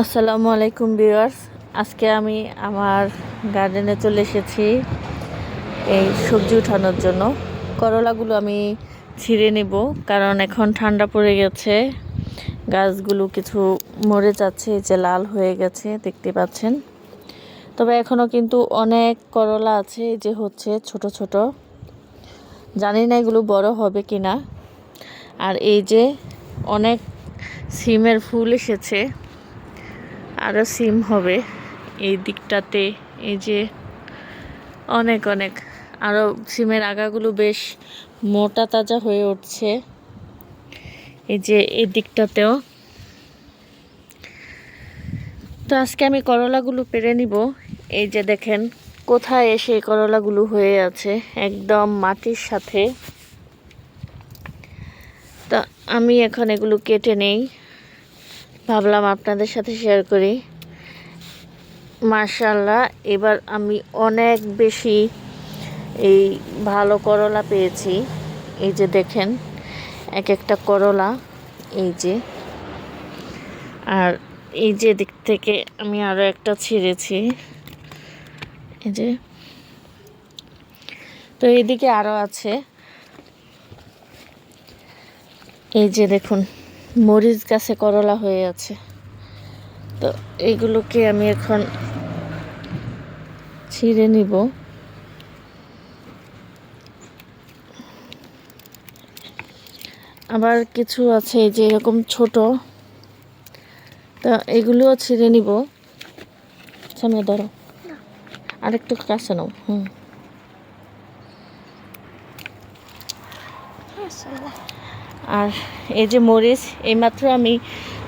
আসসালামু আলাইকুম ভিউয়ার্স। আজকে আমি আমার গার্ডেনে চলে এসেছি এই সবজি উঠানোর জন্য। করলাগুলো আমি ছিঁড়ে নেব, কারণ এখন ঠান্ডা পড়ে গেছে, গাছগুলো কিছু মরে যাচ্ছে, যে লাল হয়ে গেছে দেখতে পাচ্ছেন। তবে এখনও কিন্তু অনেক করলা আছে, যে হচ্ছে ছোট ছোট, জানি না এগুলো বড় হবে কিনা। আর এই যে অনেক সিমের ফুল এসেছে, আরও সিম হবে এই দিকটাতে। এই যে অনেক অনেক আরও সিমের আগাগুলো বেশ মোটা তাজা হয়ে উঠছে। এই যে এই দিকটাতেও। তো আজকে আমি করলাগুলো পেরে নিব। এই যে দেখেন কোথায় এসে করলাগুলো হয়ে আছে, একদম মাটির সাথে। তা আমি এখন এগুলো কেটে নেই, ভাবলাম আপনাদের সাথে শেয়ার করি। মাশাআল্লাহ, এবার আমি অনেক বেশি এই ভালো করলা পেয়েছি। এই যে দেখেন এক একটা করলা, এই যে। আর এই যে দিক থেকে আমি আরও একটা ছিঁড়েছি, এই যে। তো এইদিকে আরও আছে, এই যে দেখুন মরিচ গাছে করলা হয়ে আছে। তো এইগুলোকে আমি এখন ছিঁড়ে নিব। আবার কিছু আছে এই যে এরকম ছোট, তা এগুলোও ছিঁড়ে নিব। সামনে ধরো, আরেকটু কাছে নাও। আর এই যে মরিচ, এইমাত্র আমি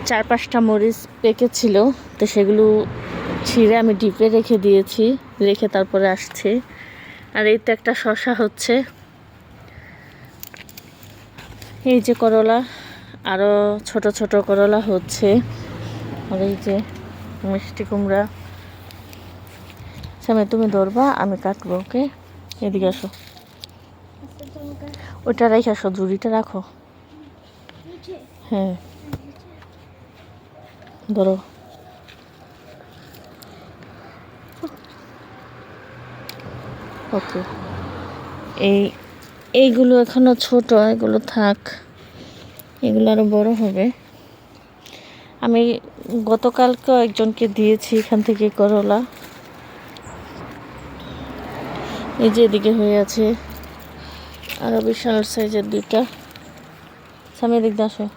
4-5টা মরিচ পেকেছিল, তো সেগুলো ছিঁড়ে আমি ডিপে রেখে দিয়েছি, রেখে তারপরে আসছি। আর এই তো একটা শসা হচ্ছে। এই যে করলা, আরও ছোট ছোট করলা হচ্ছে। আর এই যে মিষ্টি কুমড়া। সামনে তুমি ধরবা, আমি কাটবো। ওকে, এদিকে আসো। ওইটা রেখে আসো, ঝুড়িটা রাখো। হ্যাঁ, ধরো। ওকে, এইগুলো এখনো ছোট, এগুলো থাক, এগুলো আরো বড় হবে। আমি গতকালকে একজনকে দিয়েছি এখান থেকে করলা। এই যে এদিকে হয়ে আছে আরো বিশাল সাইজের 2টা। সামনে দিক দিয়ে আসো।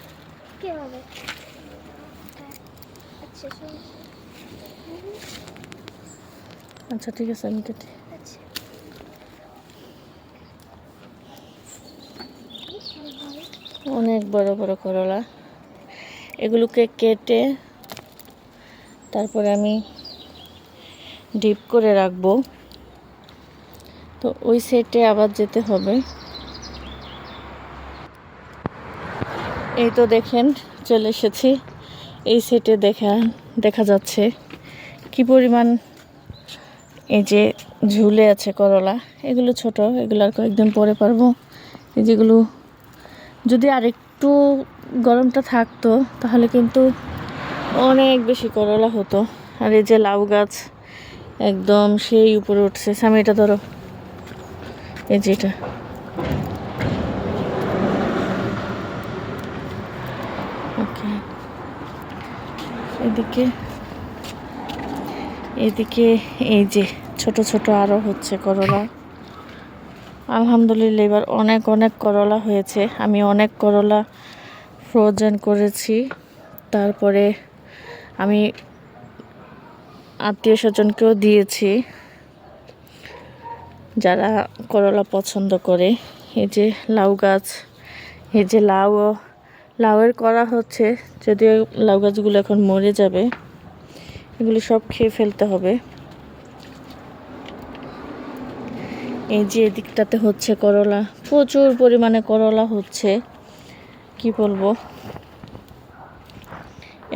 আচ্ছা ঠিক আছে, আমি কেটে। অনেক বড় বড় করলা, এগুলোকে কেটে তারপরে আমি ডিপ করে রাখবো। তো ওই সেটে আবার যেতে হবে। এই তো দেখেন চলে এসেছি। এই সেটে দেখা যাচ্ছে কি পরিমাণ এই যে ঝুলে আছে করলা। এগুলো ছোট, এগুলো আর কয়েকদিন পরে পারবো। এই যেগুলো যদি আরেকটু গরমটা থাকতো তাহলে কিন্তু অনেক বেশি করলা হতো। আর এই যে লাউ গাছ একদম সেই উপরে উঠছে। সামনে এটা ধরো, এই যে এটা। ওকে, এদিকে এই যে ছোট ছোট আরও হচ্ছে করলা। আলহামদুলিল্লাহ, এবার অনেক অনেক করলা হয়েছে। আমি অনেক করলা ফ্রোজেন করেছি, তারপরে আমি আত্মীয় স্বজনকেও দিয়েছি যারা করলা পছন্দ করে। এই যে লাউ গাছ, এই যে লাউয়ের করা হচ্ছে, যদিও লাউ গাছগুলো এখন মরে যাবে, এগুলো সব খেয়ে ফেলতে হবে। এই যে এদিকটাতে হচ্ছে করলা, প্রচুর পরিমাণে করলা হচ্ছে, কি বলবো,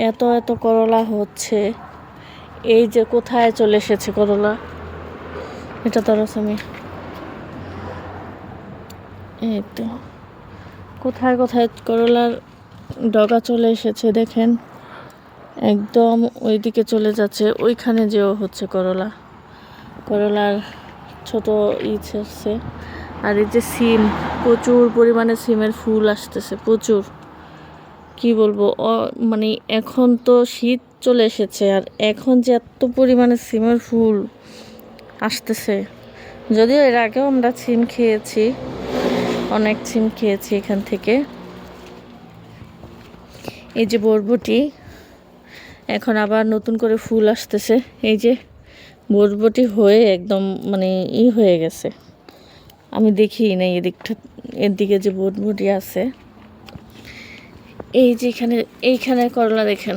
এত এত করলা হচ্ছে। এই যে কোথায় চলে এসেছে করলা, এটা তো আমি, এই তো কোথায় কোথায় করলার ডগা চলে এসেছে দেখেন। একদম ওইদিকে চলে যাচ্ছে, ওইখানে যেও হচ্ছে করলার ছোট ছাড়ছে। আর এই যে সিম, প্রচুর পরিমাণে সিমের ফুল আসতেছে, প্রচুর। কি বলবো, মানে এখন তো শীত চলে এসেছে, আর এখন যে এত পরিমাণে সিমের ফুল আসতেছে। যদিও এর আগেও আমরা সিম খেয়েছি, অনেক সিম খেয়েছি এখান থেকে। এই যে বরবটি, এখন আবার নতুন করে ফুল আসতেছে। এই যে বরবটি হয়ে একদম মানে হয়ে গেছে, আমি দেখি না এর দিকে যে বরবটি আছে। এই যে এইখানে করলা দেখেন,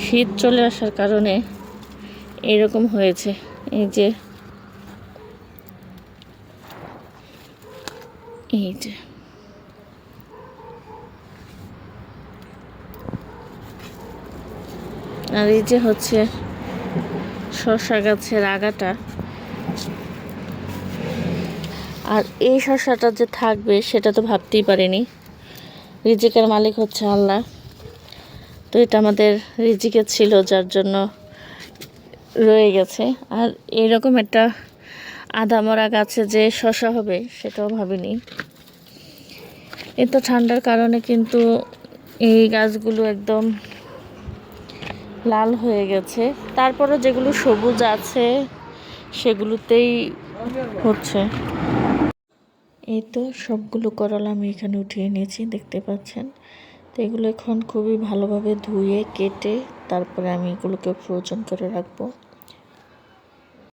শীত চলে আসার কারণে এরকম হয়েছে। এই যে আর এই যে হচ্ছে শসা গাছের আগাটা। আর এই শসাটা যে থাকবে সেটা তো ভাবতেই পারিনি। রিজিকের মালিক হচ্ছে আল্লাহ, তো এটা আমাদের রিজিকে ছিল, যার জন্য রয়ে গেছে। আর এইরকম একটা আদামরা গাছে যে শসা হবে সেটাও ভাবিনি। এত ঠান্ডার কারণে কিন্তু এই গাছগুলো একদম লাল হয়ে গেছে। তারপরও যেগুলো সবুজ আছে সেগুলোতেই হচ্ছে। এই তো সবগুলো করলা আমি এখানে উঠিয়ে নিয়েছি, দেখতে পাচ্ছেন। তো এগুলো এখন খুবই ভালোভাবে ধুয়ে কেটে তারপরে আমি এগুলোকে ফ্রোজেন করে রাখবো।